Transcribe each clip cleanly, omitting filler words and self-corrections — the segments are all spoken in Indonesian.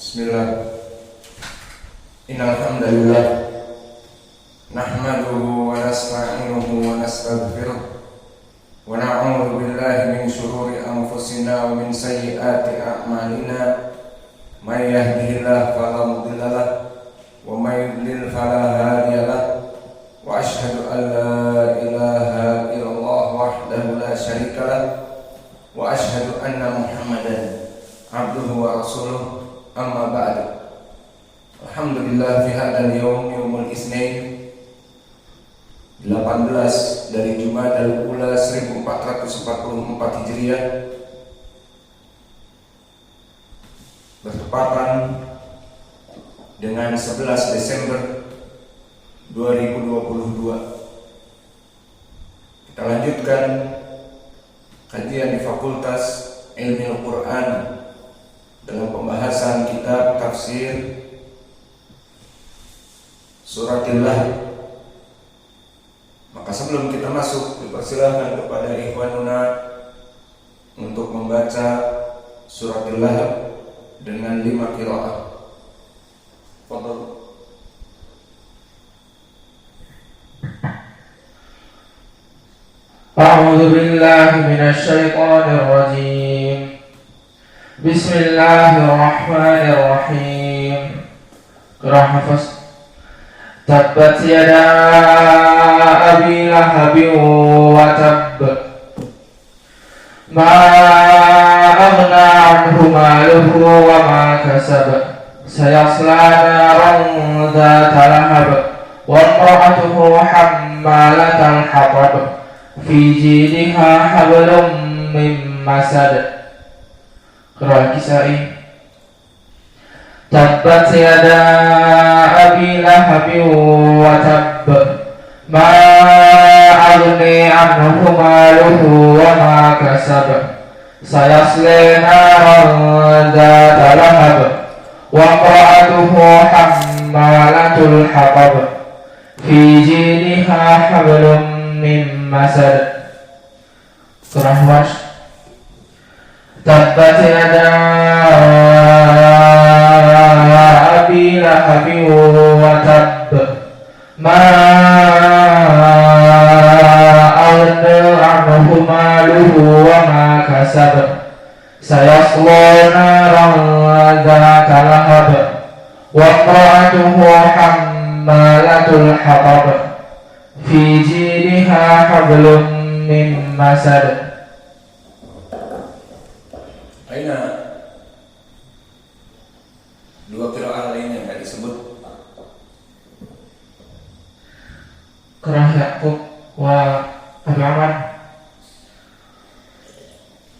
Bismillah. Innal hamdalillah nahmaduhu wa nasta'inuhu wa nastaghfiruh wa na'udzu billahi min shururi anfusina wa min sayyiati a'malina. May yahdihillahu fala mudilla lahu wa may yudlil fala hadiya lahu. Wa asyhadu an la ilaha illallah wahdahu la syarika lahu wa asyhadu anna Muhammadan abduhu wa rasuluh. Amma ba'du. Alhamdulillah fi hadzal yaum, yaumul Itsnain 18 dari Jumadal Ula 1444 Hijriah, bertepatan dengan 11 Desember 2022. Kita lanjutkan kajian di Fakultas Ilmu Al-Quran dalam pembahasan kitab tafsir Suratil-Lahl. Maka sebelum kita masuk, dipersilakan kepada ikhwanuna untuk membaca Suratil-Lahl dengan 5 qiraah. Fadhal. A'udzu billahi minasy syaithanir rajim. Bismillahirrahmanirrahim. Rahafas. Tabbat yada abi lahabin wa tabb. Ma aghna anhu maluhu wa ma kasab. Sayasla naran dhata lahab. Wa imra'atuhu hammalatal hatab. Fi jidha hablum min masad. Qira'ah Kisai. Tabbat yada abi lahabin wa tabb. Ma aghni anhu maluhu wa ma kasab. Sayasla naran dhata lahab. Wa imra'atuhu hammalatul hatab. Fi jidha hablum min masad. Qira'ah Warsh. Tabbat yada abi lahabin wa tabb. Ma aghna anhu maluhu wa ma kasab. Sayasla naran dhata lahab. Wa imra'atuhu hammalatul hatab. Fi jidha hablum min masad. Aina dua qiraah lain yang tadi disebut. Qira'ah Ya'qub wa Abu Amr.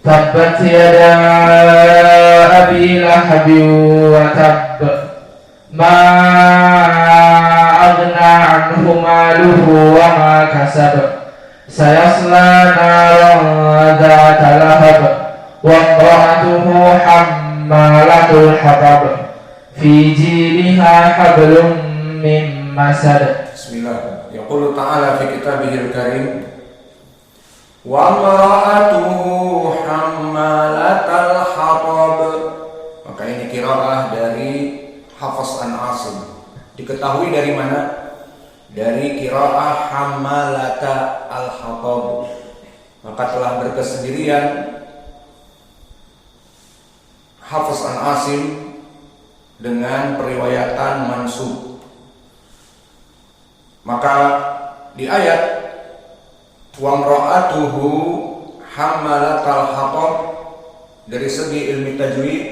Tabbat yada abi lahabin wa tabb. Ma aghna anhu maluhu wa ma kasab. Sayasla naran dhata lahab. Wa imra'atuhu hammalatul hatab. Fi jidha hablum min masad. Bismillah. Yaqulu ta'ala fi kitabihil karim, wa imra'atuhu hammalatal hatab. Maka ini qiraah dari Hafs an Asim. Diketahui dari mana? Dari qiraah hammalata al-hatab. Maka telah berkesendirian Hafs an Asim dengan periwayatan mansub. Maka di ayat wa imra'atuhu hammalatal hatab, dari segi ilmi tajwid,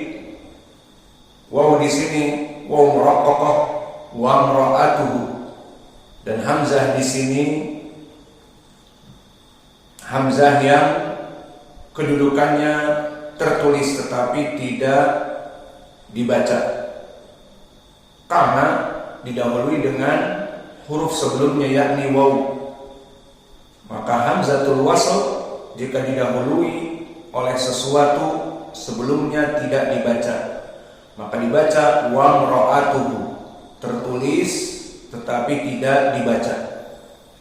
waw di sini waw muraqqaqah wa imra'atuhu, dan hamzah di sini hamzah yang kedudukannya tertulis tetapi tidak dibaca karena didahului dengan huruf sebelumnya yakni waw. Maka hamzatul wasl jika didahului oleh sesuatu sebelumnya tidak dibaca, maka dibaca wa imra'atuhu, tertulis tetapi tidak dibaca.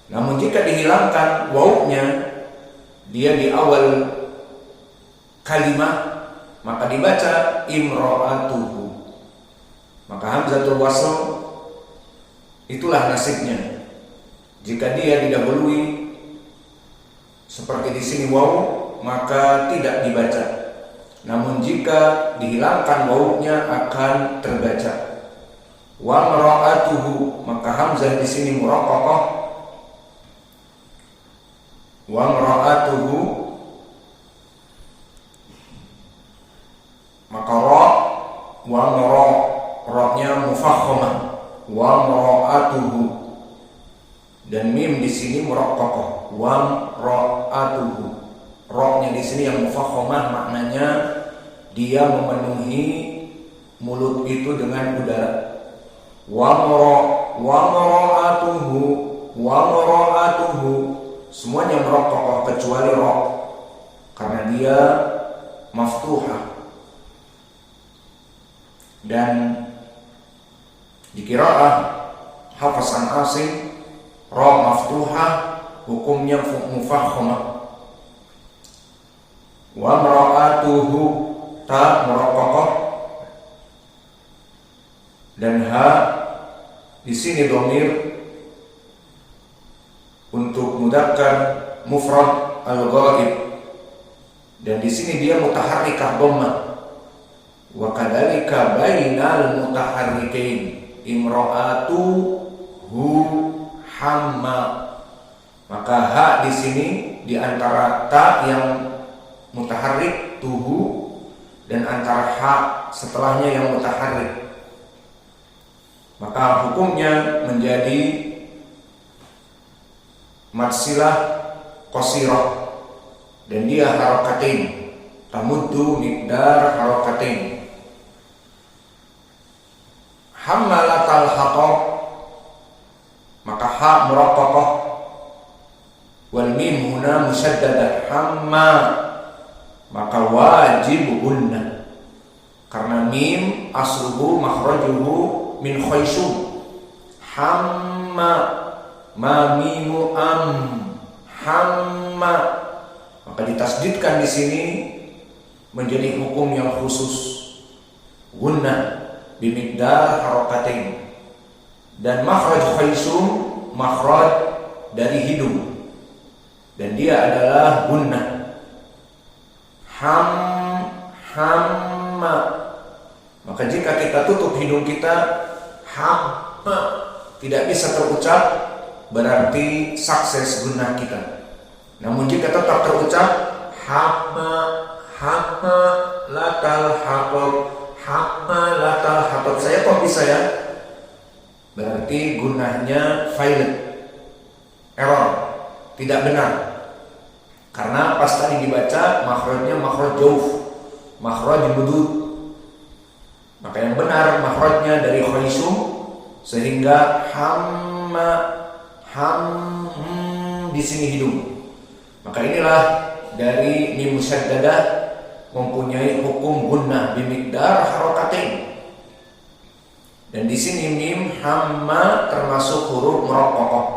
Namun jika dihilangkan wawnya, dia di awal kalimat, maka dibaca imra'atuhu. hamzatul wasl, itulah nasibnya. Jika dia didahului seperti di sini waw, maka tidak dibaca. Namun jika dihilangkan wawnya akan terbaca. Wa mara'atuhu, maka hamzah di sini muraqqaqah. Wa mara'atuhu, maka ra, wa ra-nya mufakhamah. Wa mara'atuhu, dan mim di sini muraqqaqah. Wa ra'atuhu, ra-nya di sini yang mufakhamah, maknanya dia memenuhi mulut itu dengan udara. Wa mara'atuhu, semuanya muraqqaqah kecuali ra, karena dia maftuhah. Dan di qiraah Hafs an Asim, ra maftuhah hukumnya mufakhamah. Wa mara'atuhu, ta muraqqaqah, dan ha di sini dhamir untuk mudzakkar mufrad al-ghaib, dan di sini dia mutaharrikah dhammah. Wa kadzalika bainal mutaharrikain imra'atuhu hamma, maka ha di sini di antara ta yang mutaharrik tuhu dan antara ha setelahnya yang mutaharrik, maka hukumnya menjadi madsilah qasirah, dan dia harakatain, tamuddu miqdar harakatain. Hammalatal hatab, maka ha muraqqaqah, wal mim huna musyaddadah. Hamma, maka wajib gunna, karena mim asluhu makhrajuhu min khayshum. Hamma, ma mimu am, hamma, maka ditasdidkan di sini menjadi hukum yang khusus, gunnah bimiqdar harakatain. Dan makhraj khayshum makhraj dari hidung, dan dia adalah gunnah. Hamma, maka jika kita tutup hidung kita, hamma tidak bisa terucap, berarti sukses gunnah kita. Namun jika tetap terucap, hamma latal hatab, hamma latal hatab, saya kok bisa ya? Berarti gunnahnya violet, error, tidak benar. Karena pas tadi dibaca makhrajnya makhraj jauf, makhraj mudud. Maka yang benar makhrajnya dari khayshum, sehingga hamma di sini hidung. Maka inilah dari mim musyaddadah mempunyai hukum gunnah bimiqdar harakatain. Dan di sini mim hamma termasuk huruf muraqqaqah,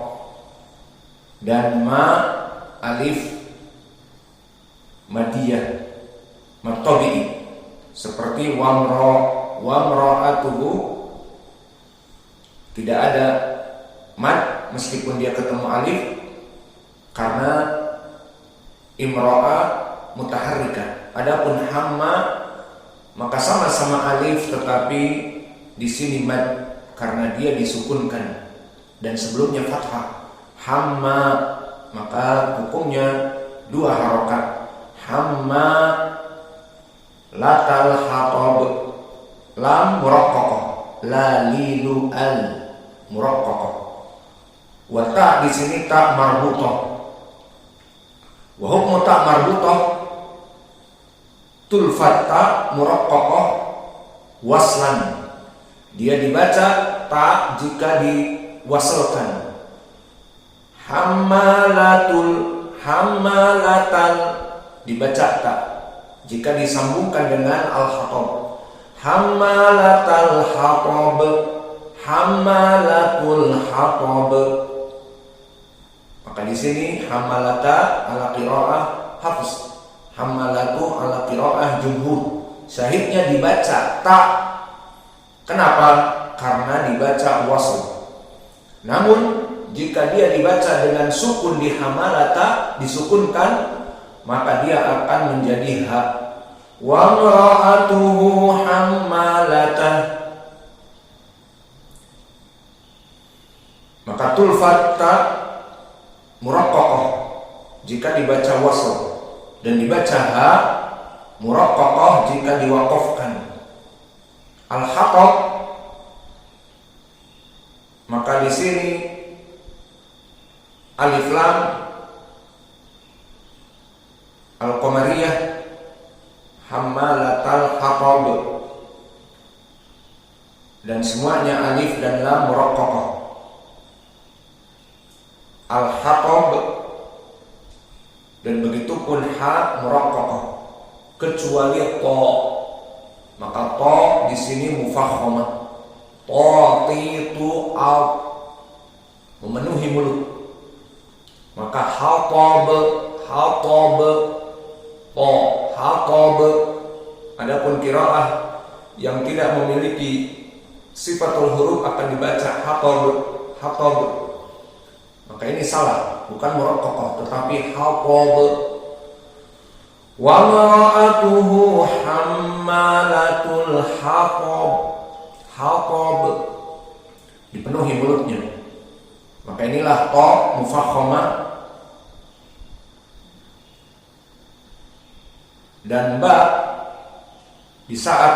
dan ma alif madiyah matabi'i, seperti wamra'atuhu tidak ada mad meskipun dia ketemu alif, karena imra'ah mutaharrikah. Adapun hamma maka sama-sama alif tetapi di sini mad karena dia disukunkan dan sebelumnya fathah. Hamma maka hukumnya dua harokat. Hamma latal hatab, lam muraqqaqah, la lilu al muraqqaqah. Wa ta di sini ta marbutah. Wa hukmu ta marbutah tulfat ta muraqqaqah waslan. Dia dibaca ta jika diwasalkan. Hammalatal dibaca ta jika disambungkan dengan al-hatab. Hammalatal hatab, hammalatul hatab. Maka di sini hammalata ala qiraah Hafs, hammalatu ala qiraah jumhur. Syahidnya dibaca ta. Kenapa? karena dibaca wasl. Namun jika dia dibaca dengan sukun di hamalata, disukunkan, maka dia akan menjadi ha. Wa imra'atuhu hammalatah. Maka tulfat ta muraqqaqah jika dibaca wasl, dan dibaca ha muraqqaqah jika diwaqafkan. Al-haqaq, maka di sini alif lam al-qamariyah hammalatal haqab, dan semuanya alif dan lam muraqqaqah. Al-haqab, dan begitupun ha muraqqaqah kecuali ta. Maka ta di sini mufakhamah. Tatitu al, memenuhi mulut. Maka hatab, hatab, ta, hatab. Adapun qiraah yang tidak memiliki sifatul huruf akan dibaca hatab, hatab. Maka ini salah, bukan muraqqaqah tetapi hatab. Wa mar'atuhu hammalatul hatab. Hatab, dipenuhi mulutnya. Maka inilah ta mufakhamah, dan ba di saat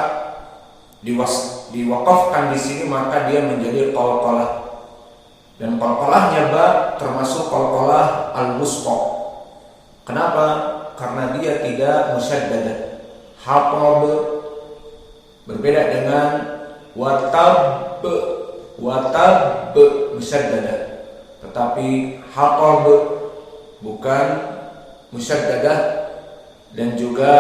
diwaqafkan di sini maka dia menjadi qalqalah. Dan qalqalahnya ba termasuk qalqalah al-wusqa. Kenapa? Karena dia tidak musyaddadah. Hatab berbeda dengan watab, watab musyaddadah. Tetapi hatab bukan musyaddadah, dan juga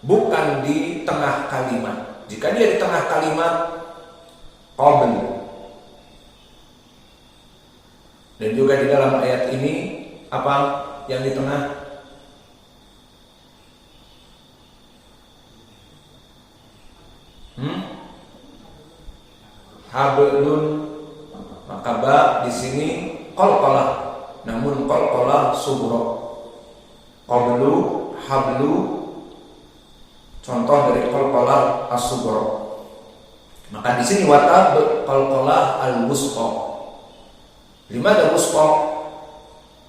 bukan di tengah kalimat. Jika dia di tengah kalimat qabl. Dan juga di dalam ayat ini apa yang di tengah? Hablun. Maka ba di sini qalqalah, namun qalqalah sughra. Qablu, hablu, contoh dari qalqalah as-sughra. Maka di sini watab qalqalah al-wusqa. Limada wusqa?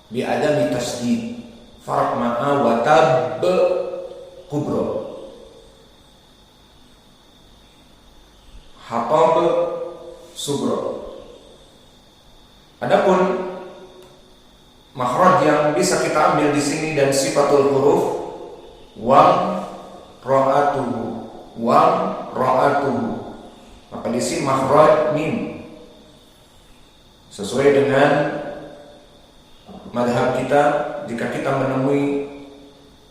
Bi adami tasdid. Farq ma'a watab kubra. Hatab sughra. Adapun makhraj yang bisa kita ambil di sini dan sifatul huruf wa ra'atuhu, wa ra'atuhu. Maka di sini makhraj mim. Sesuai dengan madhab kita, jika kita menemui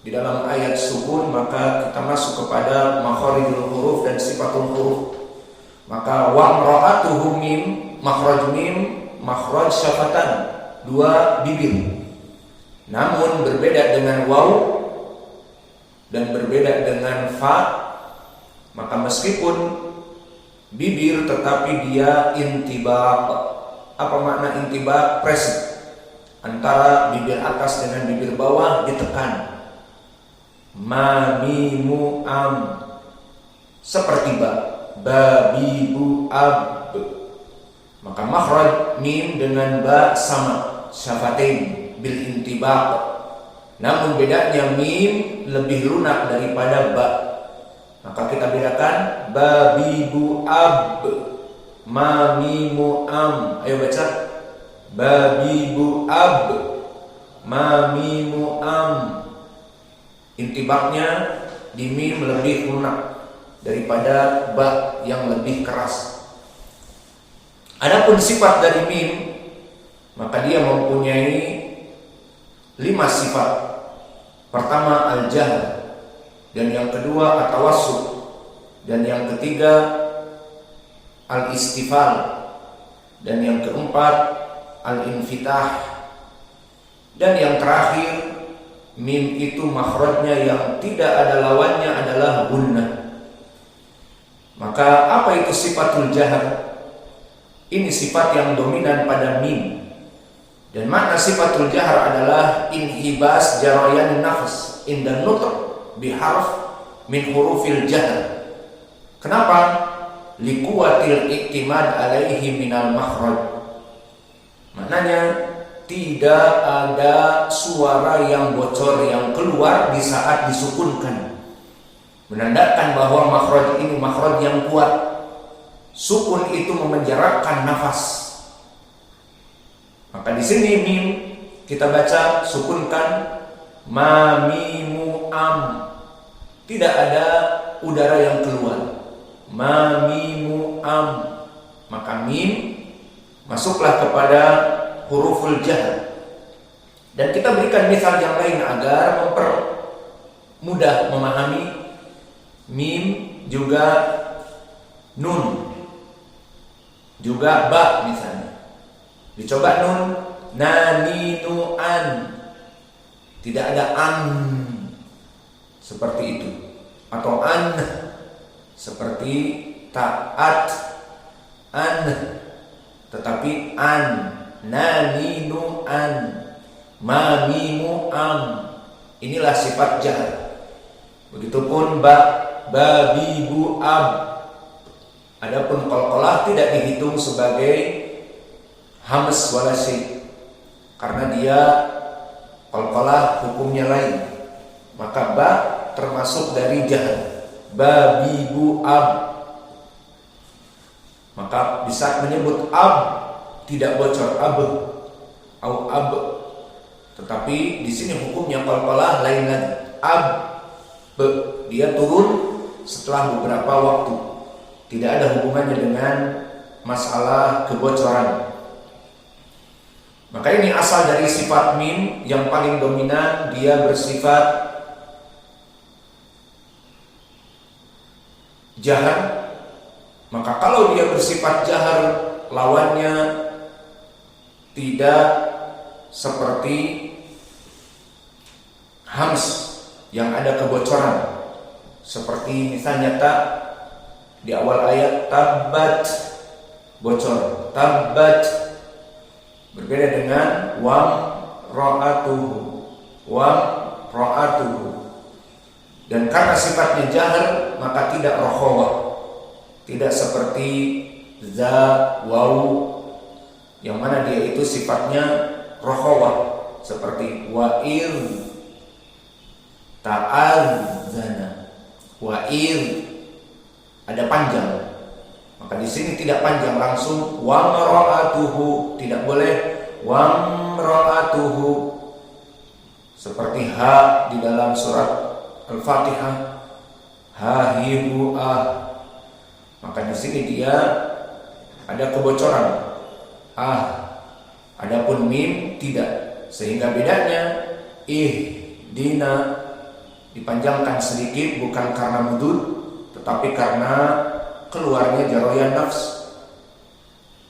di dalam ayat sukun maka kita masuk kepada makharijul huruf dan sifatul huruf. Maka wa ra'atuhu mim, makhraj mim, makhraj syafatan, dua bibir. Namun berbeda dengan waw dan berbeda dengan fa. Maka meskipun bibir tetapi dia intibaq. Apa makna intibaq? Press antara bibir atas dengan bibir bawah ditekan. Ma mimu am, seperti ba. Ba bibu ab. Maka makhraj mim dengan ba sama, syafatain bil intibaq. Namun bedanya mim lebih lunak daripada ba. Maka kita bedakan ba bibu ab, ma mimu am. Ayo baca. Ba bibu ab, ma mimu am. Intibaknya di mim lebih lunak daripada ba yang lebih keras. Adapun sifat dari mim, maka dia mempunyai 5 sifat. Pertama al-jahr, dan yang kedua at-tawassut, dan yang ketiga al-istifal, dan yang keempat al-infitah, dan yang terakhir mim itu makhrajnya yang tidak ada lawannya adalah gunnah. Maka apa itu sifatul jahar? Ini sifat yang dominan pada mim. Dan makna sifatul jahar adalah inhibas jarayan nafas inda nutq biharf min hurufil jahar. Kenapa? Liquwatil iktimad alaihi minal makhraj. Maknanya tidak ada suara yang bocor yang keluar di saat disukunkan, menandakan bahwa makhraj ini makhraj yang kuat. Sukun itu memenjarakan nafas. Maka di sini mim kita baca sukunkan ma mimu am. Tidak ada udara yang keluar. Ma mimu am. Maka mim masuklah kepada huruful jahr. Dan kita berikan misal yang lain agar mempermudah memahami. Mim juga nun, juga ba misalnya. Dicoba nun, naninu an. Tidak ada an seperti itu. Atau an seperti taat an, tetapi an, naninu an, mamimu am. Inilah sifat jar. Begitupun ba, babibu ab. Adapun qalqalah tidak dihitung sebagai hamz wala syai, karena dia qalqalah hukumnya lain. Maka ba termasuk dari jahr. Babibu ab. Maka di saat menyebut ab tidak bocor ab au ab. Tetapi di sini hukumnya qalqalah lain lagi. Ab dia turun setelah beberapa waktu. Tidak ada hubungannya dengan masalah kebocoran. Maka ini asal dari sifat mim yang paling dominan, dia bersifat jahar. Maka kalau dia bersifat jahar, lawannya tidak seperti hams yang ada kebocoran. Seperti misalnya tak di awal ayat tabbat, bocor tabbat, berbeda dengan wam ra'atuhu, wam ra'atuhu. Dan karena sifatnya jahar, maka tidak rokhawah, tidak seperti za, waw, yang mana dia itu sifatnya rokhawah, seperti wa'il ta'adzana, wa'il ada panjang. Maka di sini tidak panjang, langsung wamra'atuhu, tidak boleh wamra'atuhu seperti ha di dalam surat Al-Fatihah, ha hibu ah. Maka di sini dia ada kebocoran. Adapun mim tidak, sehingga bedanya dina dipanjangkan sedikit bukan karena mudud, tetapi karena keluarnya jaroyan nafs.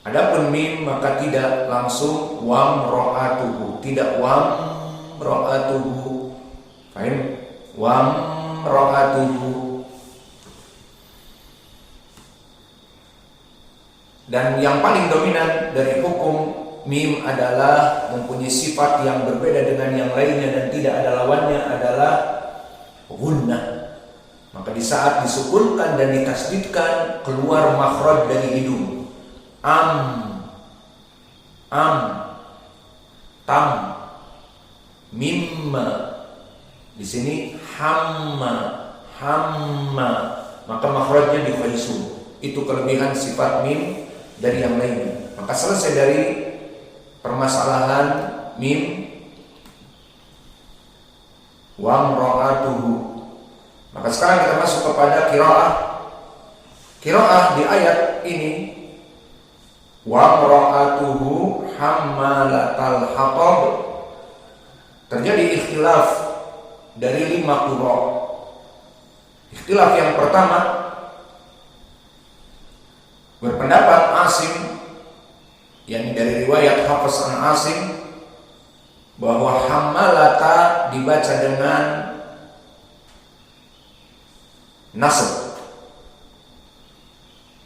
Adapun mim maka tidak langsung wam ro'atuhu, tidak wam ro'atuhu. Fahim? Wam ro'atuhu. Dan yang paling dominan dari hukum mim adalah mempunyai sifat yang berbeda dengan yang lainnya dan tidak ada lawannya, adalah gunnah. Maka di saat disukunkan dan ditasdidkan, keluar makhraj dari hidung. Tam, mimma. Di sini hamma. Maka makhrajnya difaisu. Itu kelebihan sifat mim dari yang lainnya. Maka selesai dari permasalahan mim. Wam ra'atuhu. Maka sekarang kita masuk kepada qiraah. Qiraah di ayat ini, wa ra'atuhu hammalatal hatab. Terjadi ikhtilaf dari 5 qiraah. Ikhtilaf yang pertama, berpendapat Asim, yakni dari riwayat Hafiz an Asim, bahwa hammalata dibaca dengan nasab.